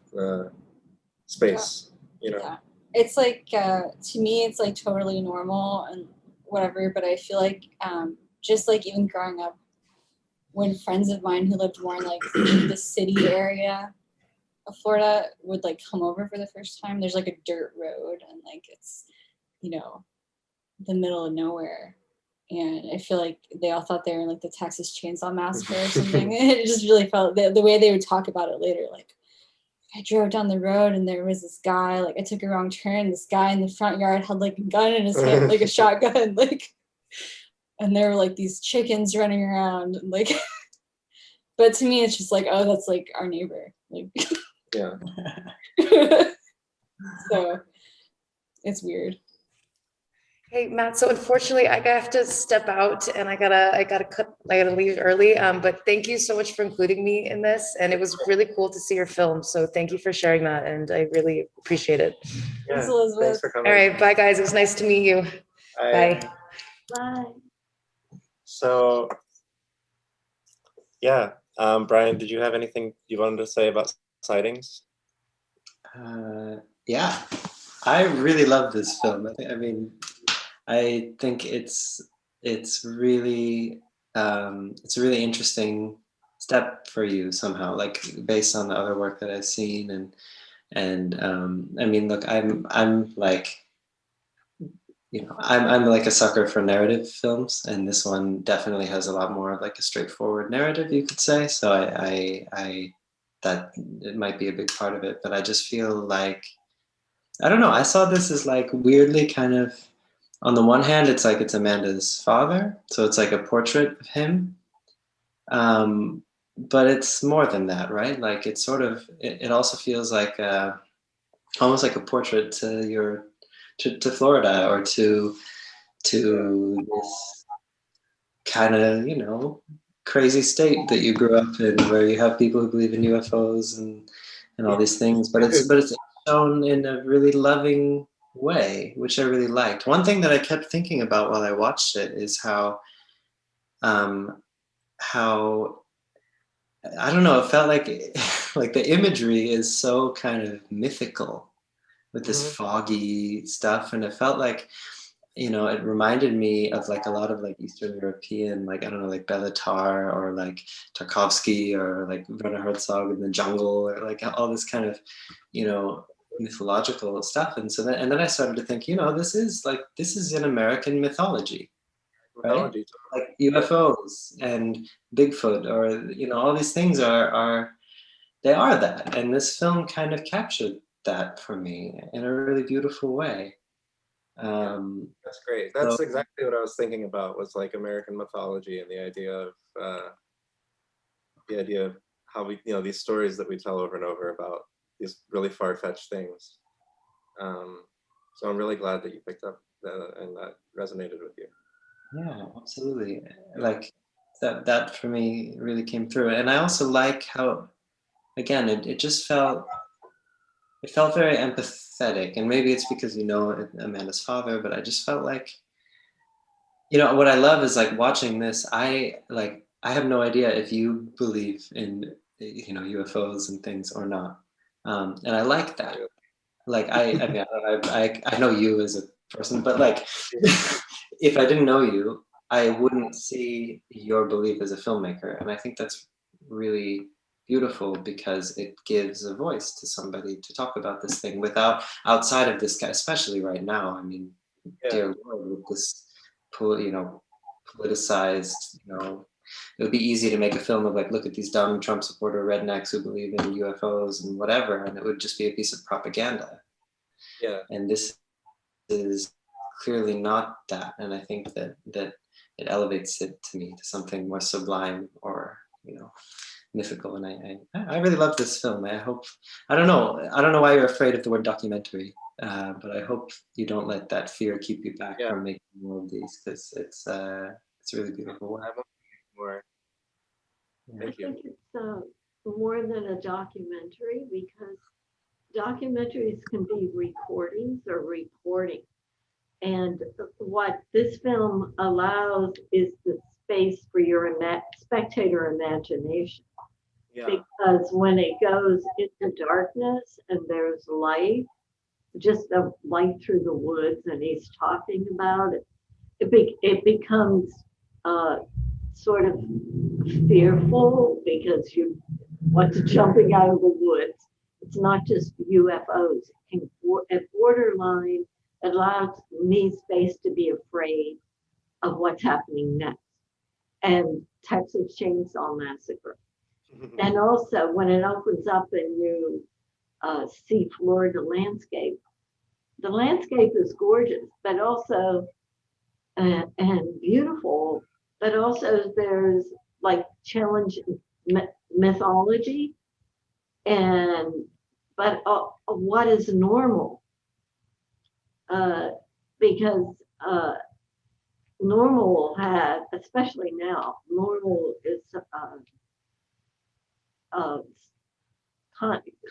space, you know. Yeah. It's like to me it's like totally normal and whatever, but I feel like just like even growing up, when friends of mine who lived more in like the city area of Florida would like come over for the first time, there's like a dirt road and like it's, you know, the middle of nowhere, and I feel like they all thought they were in like the Texas Chainsaw Massacre or something. It just really felt the way they would talk about it later, like I drove down the road and there was this guy, like I took a wrong turn, this guy in the front yard had like a gun in his hand, like a shotgun, like, and there were like these chickens running around and like, but to me it's just like, oh, that's like our neighbor, like, Yeah. So it's weird. Hey Matt, so unfortunately I have to step out and I gotta leave early. But thank you so much for including me in this, and it was really cool to see your film. So thank you for sharing that, and I really appreciate it. Yeah, Thanks, Elizabeth. thanks for coming. All right, bye guys. It was nice to meet you. Bye. Bye. So, yeah, Brian, did you have anything you wanted to say about sightings? Yeah, I really love this film. I think it's really it's a really interesting step for you somehow, like based on the other work that I've seen, and I mean, look, I'm like, you know, I'm like a sucker for narrative films, and this one definitely has a lot more of like a straightforward narrative, you could say. So I that it might be a big part of it, but I just feel like, I don't know, I saw this as like weirdly kind of, on the one hand, it's like it's Amanda's father, so it's like a portrait of him. But it's more than that, right? Like it's sort of, it also feels like almost like a portrait to Florida, or to this kind of, you know, crazy state that you grew up in, where you have people who believe in UFOs and all these things, but it's shown in a really loving way, which I really liked. One thing that I kept thinking about while I watched it is how I don't know, it felt like like the imagery is so kind of mythical with this foggy stuff, and it felt like, you know, it reminded me of like a lot of like Eastern European, like, I don't know, like Bellatar or like Tarkovsky or like Werner Herzog in the jungle, or like all this kind of, you know, mythological stuff. And so then I started to think, you know, this is an American mythology, right? Like UFOs and Bigfoot, or, you know, all these things are that. And this film kind of captured that for me in a really beautiful way. That's great. That's exactly what I was thinking about, was like American mythology and the idea of how we, you know, these stories that we tell over and over about these really far-fetched things. So I'm really glad that you picked up that and that resonated with you. Yeah, absolutely. Like that for me really came through. And I also like how, again, it just felt, it felt very empathetic, and maybe it's because, you know, Amanda's father, but I just felt like, you know, what I love is like watching this, I have no idea if you believe in, you know, UFOs and things or not. And I like that. Like I mean, I know you as a person, but like if I didn't know you, I wouldn't see your belief as a filmmaker. And I think that's really beautiful because it gives a voice to somebody to talk about this thing without outside of this guy, especially right now. I mean, Yeah. dear Lord, with this, politicized, it would be easy to make a film of like, look at these dumb Trump supporter rednecks who believe in UFOs and whatever, and it would just be a piece of propaganda. Yeah. And this is clearly not that. And I think that it elevates it to me to something more sublime or mythical. And I really love this film. I don't know why you're afraid of the word documentary, but I hope you don't let that fear keep you back from making more of these, because it's really beautiful. I won't make more. Thank I you. think it's more than a documentary, because documentaries can be recordings or reporting. And what this film allows is the space for your spectator imagination. Yeah. Because when it goes into darkness and there's light, just a light through the woods, and he's talking about it, it becomes sort of fearful, because what's jumping out of the woods. It's not just UFOs. It can, at borderline, allows me space to be afraid of what's happening next. And Texas Chainsaw Massacre. And also, when it opens up and you see Florida landscape, the landscape is gorgeous, but also and beautiful, but also there's like challenge mythology, and but what is normal, because normal has, especially now, normal is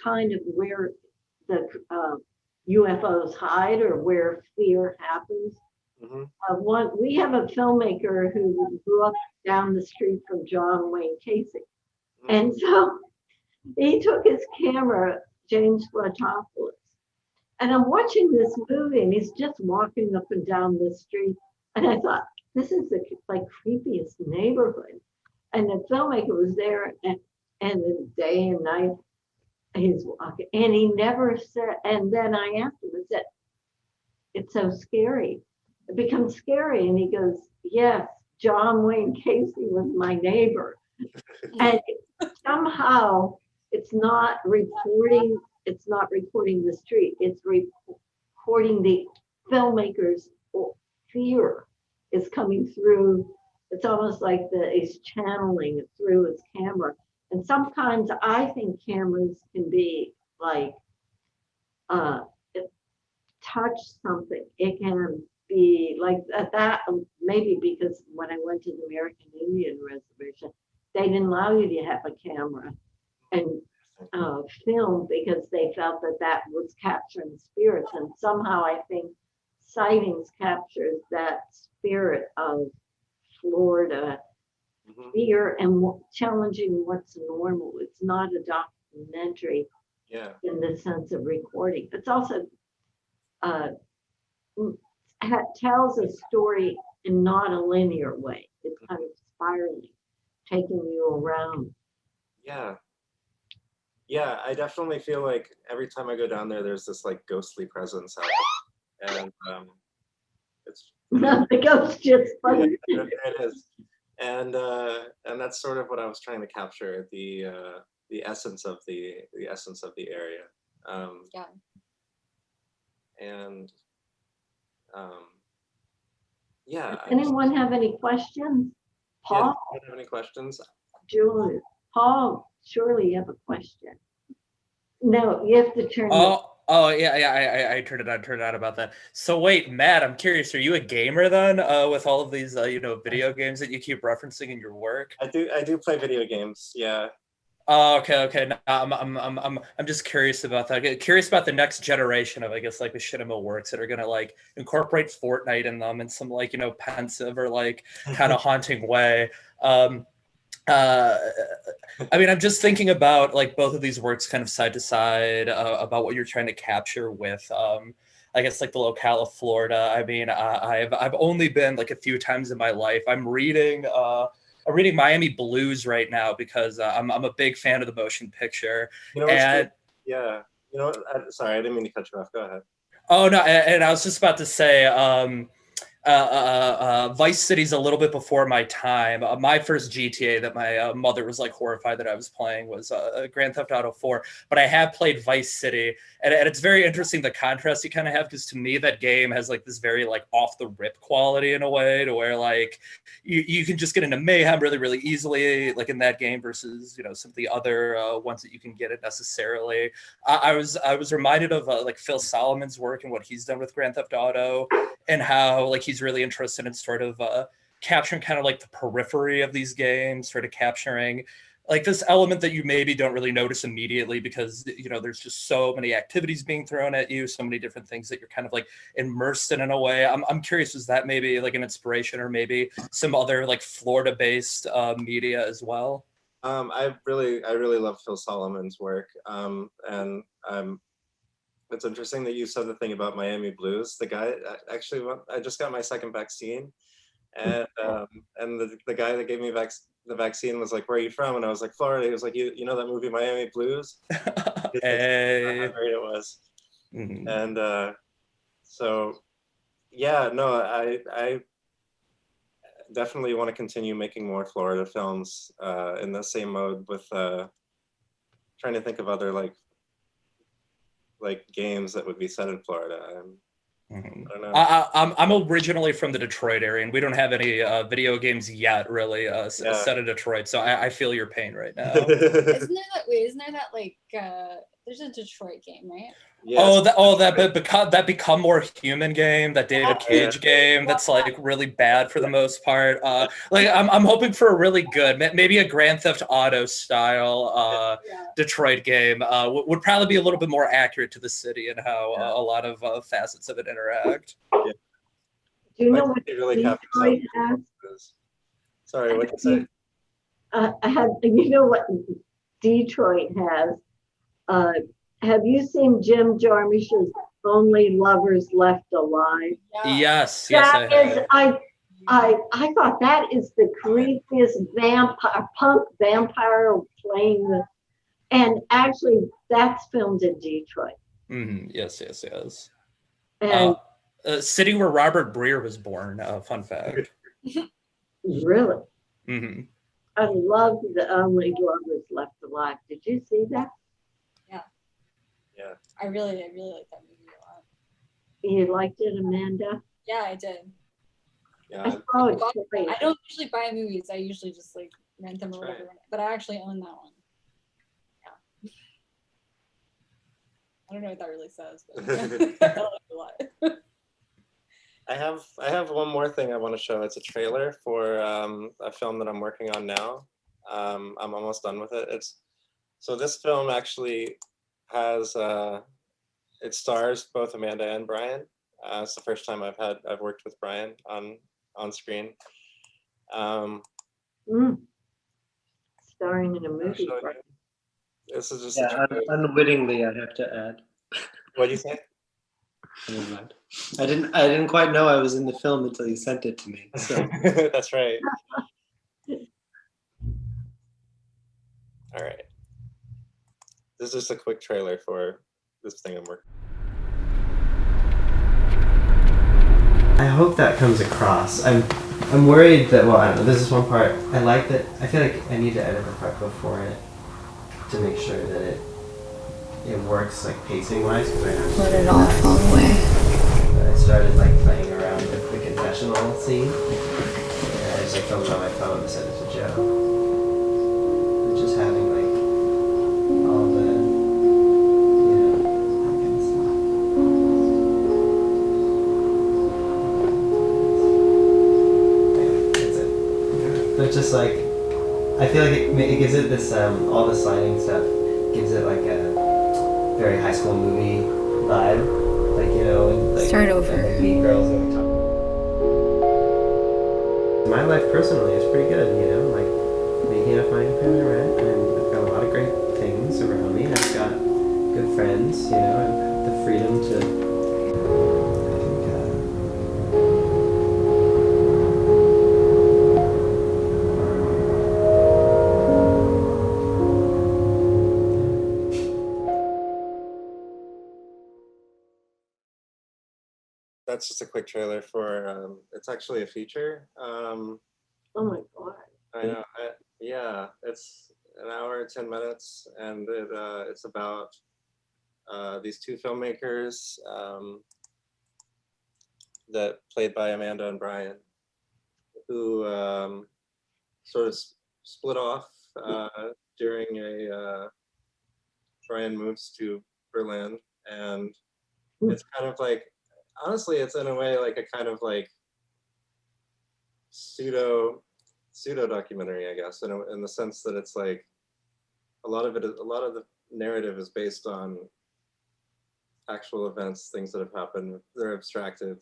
kind of where the UFOs hide, or where fear happens. We have a filmmaker who grew up down the street from John Wayne Casey. And so he took his camera, James Flatopoulos, and I'm watching this movie, and he's just walking up and down the street. And I thought, this is the like creepiest neighborhood. And the filmmaker was there, and the day and night he's walking, and he never said. And then I asked him, I said, "It's so scary. It becomes scary." And he goes, "Yes, John Wayne Casey was my neighbor." And somehow it's not recording. It's not recording the street. It's recording the filmmaker's fear is coming through. It's almost like he's channeling it through his camera. And sometimes I think cameras can be like touch something. It can be like that. Maybe because when I went to the American Indian Reservation, they didn't allow you to have a camera and film, because they felt that was capturing spirits. And somehow I think sightings captures that spirit of Florida fear and challenging what's normal. It's not a documentary in the sense of recording. It's also tells a story in not a linear way. It's kind of spiraling, taking you around. Yeah, I definitely feel like every time I go down there, there's this like ghostly presence out there. And it's the ghost just funny. Yeah, it is. And that's sort of what I was trying to capture, the essence of the area. And Does anyone have any questions? Paul? Yeah, do you have any questions? Julie? Paul, surely you have a question. No, you have to turn. Yeah. I turned it on about that. So wait, Matt, I'm curious. Are you a gamer then? With all of these, video games that you keep referencing in your work? I do play video games. Yeah. Oh, okay. No, I'm just curious about that. Curious about the next generation of, I guess, like machinima works that are gonna like incorporate Fortnite in them in some like pensive or like kind of haunting way. I mean, I'm just thinking about like both of these works kind of side to side about what you're trying to capture with I guess like the locale of Florida. I mean, I've only been like a few times in my life. I'm reading Miami Blues right now because I'm a big fan of the motion picture. You know what's And good? Yeah. You know what? Sorry, I didn't mean to cut you off. Go ahead. oh no, and I was just about to say, Vice City's a little bit before my time. My first GTA that my mother was like horrified that I was playing was Grand Theft Auto 4. But I have played Vice City, and it's very interesting the contrast you kind of have, because to me that game has like this very like off the rip quality in a way, to where like you can just get into mayhem really really easily, like in that game, versus some of the other ones that you can get it necessarily. I was reminded of like Phil Solomon's work and what he's done with Grand Theft Auto, and how like he's really interested in sort of capturing kind of like the periphery of these games, sort of capturing like this element that you maybe don't really notice immediately, because there's just so many activities being thrown at you, so many different things that you're kind of like immersed in a way. I'm curious, was that maybe like an inspiration, or maybe some other like Florida based media as well? I really love Phil Solomon's work, and it's interesting that you said the thing about Miami Blues. The guy actually, I just got my second vaccine, and the guy that gave me the vaccine was like, "Where are you from?" And I was like, "Florida." He was like, "You know that movie Miami Blues?" Hey. How great it was. Mm-hmm. And so yeah, no, I definitely want to continue making more Florida films in the same mode, with trying to think of other like games that would be set in Florida. Mm-hmm. I don't know. I'm originally from the Detroit area, and we don't have any video games yet, really, set in Detroit. So I feel your pain right now. Isn't there that like there's a Detroit game, right? Yes. That Become More Human game, that David Cage game, that's like really bad for the most part. Like I'm hoping for a really good, maybe a Grand Theft Auto style Detroit game would probably be a little bit more accurate to the city and how a lot of facets of it interact. Do you know what really Detroit has? Sorry, what did you say? You know what Detroit has? Have you seen Jim Jarmusch's Only Lovers Left Alive? Yes, That I is, have. I thought that is the creepiest punk vampire playing the, and actually that's filmed in Detroit. Mm-hmm. Yes. And city where Robert Breer was born. Fun fact. really, Mm-hmm. I love the Only Lovers Left Alive. Did you see that? Yeah. I really like that movie a lot. You liked it, Amanda? Yeah, I did. Yeah. I saw it twice. I don't usually buy movies. I usually just like rent them or That's whatever. But I actually own that one. Yeah. I don't know what that really says, but I like it a lot. I have one more thing I want to show. It's a trailer for a film that I'm working on now. I'm almost done with it. So this film actually has it stars both Amanda and Brian. It's the first time I've worked with Brian on screen. Starring in a movie. This is just unwittingly, I have to add. What do you say? Never mind. I didn't quite know I was in the film until you sent it to me. So. That's right. All right. This is just a quick trailer for this thing I'm working. I hope that comes across. I'm worried that, well, I don't know, this is one part. I like that, I feel like I need to edit the part before it to make sure that it works like pacing wise, because I have to. Let it all fall away. But I started like playing around with the confessional scene. And I just like filmed it on my phone and sent it to Joe. And just having like all the, but just like, I feel like it gives it this, all the sliding stuff gives it like a very high school movie vibe. Like, and like, Start over. And, like, Mean Girls and talk. My life personally is pretty good, like making enough money to pay my rent, and I've got a lot of great things around me. I've got good friends, I have the freedom to that's just a quick trailer for. It's actually a feature. Oh my God. I know. Yeah, it's an hour, 10 minutes, and it's about these two filmmakers that played by Amanda and Brian, who sort of split off during Brian moves to Berlin, and it's kind of like, honestly, it's in a way like a kind of like pseudo documentary, I guess, in the sense that it's like a lot of the narrative is based on actual events, things that have happened. They're abstracted,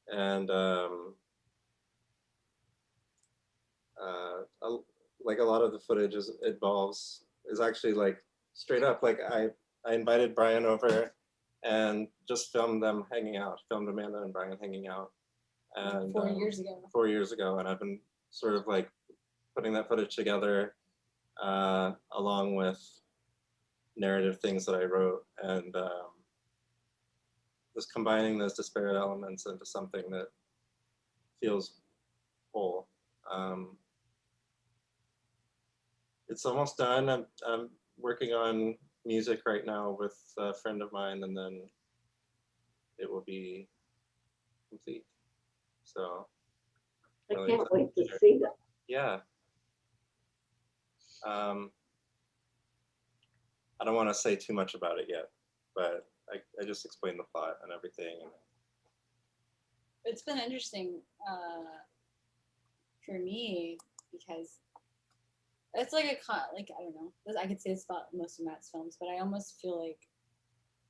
and like a lot of the footage is actually like straight up. Like I invited Brian over and just filmed them hanging out, filmed Amanda and Brian hanging out, and 4 years ago. 4 years ago, and I've been sort of like putting that footage together along with narrative things that I wrote, and just combining those disparate elements into something that feels whole. It's almost done. I'm working on music right now with a friend of mine, and then it will be complete. So I really can't excited wait to share. see that. Yeah. I don't want to say too much about it yet, but I just explained the plot and everything. It's been interesting for me because it's like like I don't know. I could say this about most of Matt's films, but I almost feel like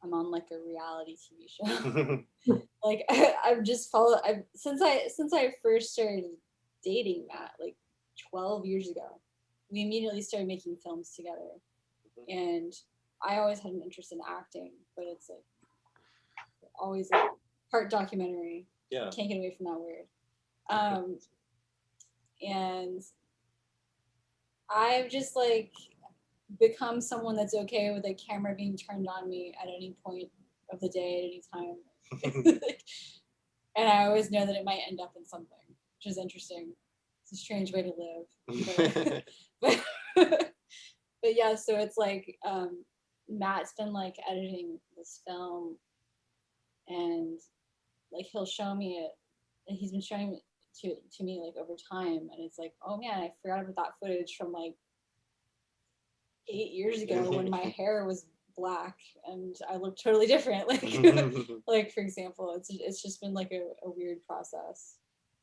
I'm on like a reality TV show. Like I've just followed. Since I first started dating Matt, like 12 years ago, we immediately started making films together, and I always had an interest in acting, but it's like always like part documentary. Yeah. Can't get away from that word. And I've just like become someone that's okay with a camera being turned on me at any point of the day, at any time. And I always know that it might end up in something, which is interesting. It's a strange way to live. But yeah, so it's like Matt's been like editing this film, and like he'll show me it, and he's been showing it to me like over time, and it's like, oh man, I forgot about that footage from like 8 years ago when my hair was black and I looked totally different. Like like for example, it's just been like a weird process.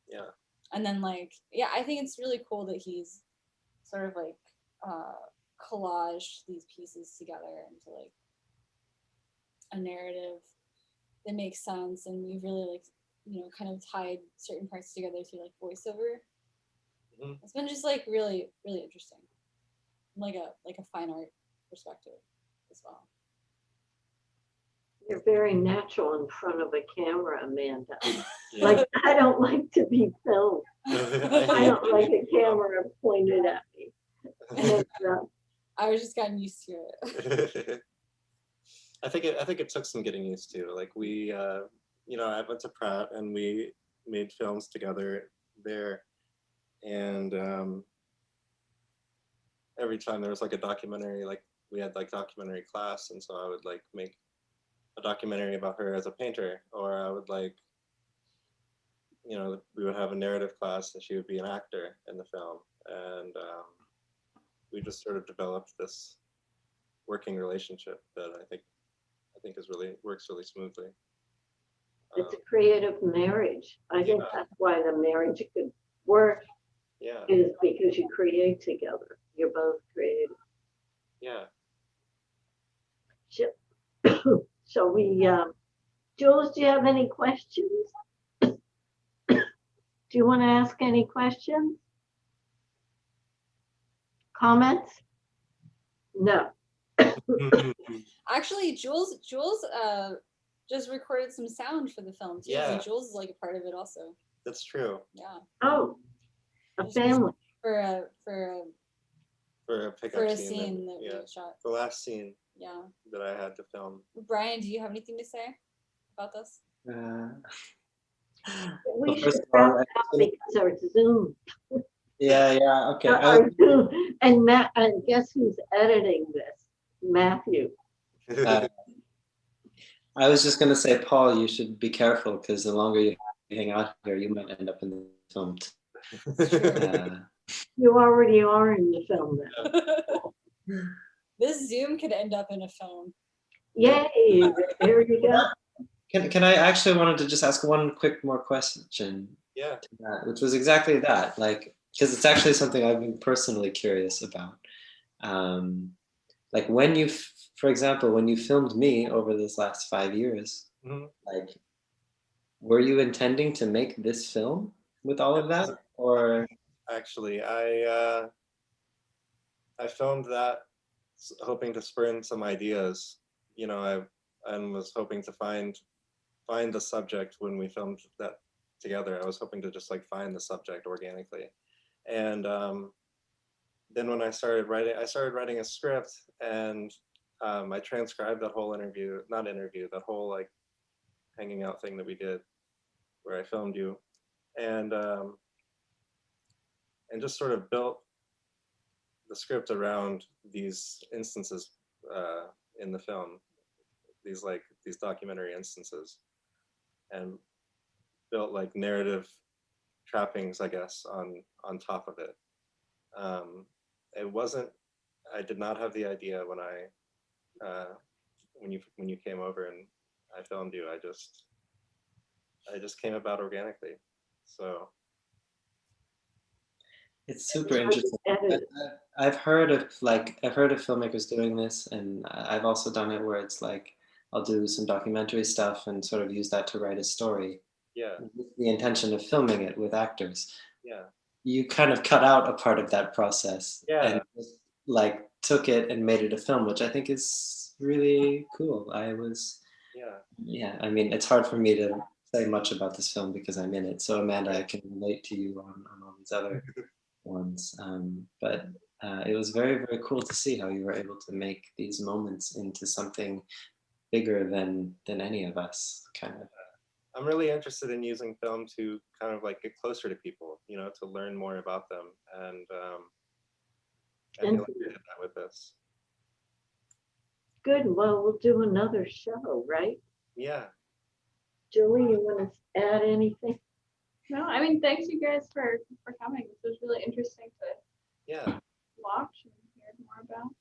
Yeah. And then like, yeah, I think it's really cool that he's sort of like collaged these pieces together into like a narrative that makes sense, and we've really like, you know, kind of tied certain parts together through like voiceover. It's been just like really interesting, like a fine art perspective as well. You're very natural in front of a camera, Amanda. Like, I don't like to be filmed. I don't like a camera pointed at me. And, I was just gotten used to it. I think it took some getting used to. Like we, you know, I went to Pratt and we made films together there, and every time there was like a documentary, like we had like documentary class, and so I would like make a documentary about her as a painter, or I would like, you know, we would have a narrative class and she would be an actor in the film, and we just sort of developed this working relationship that I think is really works really smoothly. it's a creative marriage. I think that's why the marriage could work. Yeah. Is because you create together. You're both creative. Yeah. So we, Jules, do you have any questions? Do you want to ask any questions? Comments? No. Actually, Jules just recorded some sound for the film too. Yeah. So Jules is like a part of it also. That's true. Yeah. Oh, a family. For a pickup scene that yeah, we shot. the last scene. Yeah. That I had to film. Brian, do you have anything to say about this? We Well, should first of wrap all, it up because our Zoom, yeah, okay. our Zoom, and Matt, and guess who's editing this? Matthew. Uh, I was just gonna say, Paul, you should be careful because the longer you hang out here, you might end up in the film. You already are in the film then. This Zoom could end up in a film. Yay, there you go. Can I actually wanted to just ask one quick more question? Yeah. To that, which was exactly that, like, because it's actually something I've been personally curious about. Like when you, for example, when you filmed me over this last 5 years, like, were you intending to make this film with all of that, or? Actually, I filmed that hoping to spring some ideas. You know, I was hoping to find the subject when we filmed that together. I was hoping to just like find the subject organically, and then when I started writing a script, and I transcribed that whole that whole like hanging out thing that we did, where I filmed you, and just sort of built the script around these instances in the film, these documentary instances, and built like narrative trappings, I guess, on top of it. It wasn't. I did not have the idea when when you came over and I filmed you. I just came about organically. So It's super interesting. I've heard of filmmakers doing this, and I've also done it where it's like I'll do some documentary stuff and sort of use that to write a story. Yeah. With the intention of filming it with actors. Yeah. You kind of cut out a part of that process. Yeah. And just, like, took it and made it a film, which I think is really cool. Yeah, I mean, it's hard for me to say much about this film because I'm in it. So Amanda, I can relate to you on all these other ones. But it was very, very cool to see how you were able to make these moments into something bigger than any of us, kind of. I'm really interested in using film to kind of like get closer to people, you know, to learn more about them, and I feel like I did that with this. Good. Well, we'll do another show, right? Yeah. Julie, you want to add anything? No, I mean, thanks you guys for coming. This was really interesting to watch and hear more about.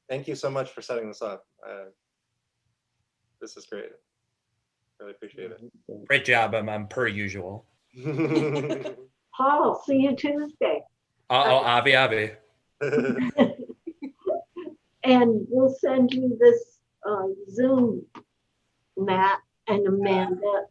Thank you so much for setting this up. This is great. Really appreciate it. Great job, per usual. Paul, see you Tuesday. Avi. And we'll send you this Zoom, Matt and Amanda.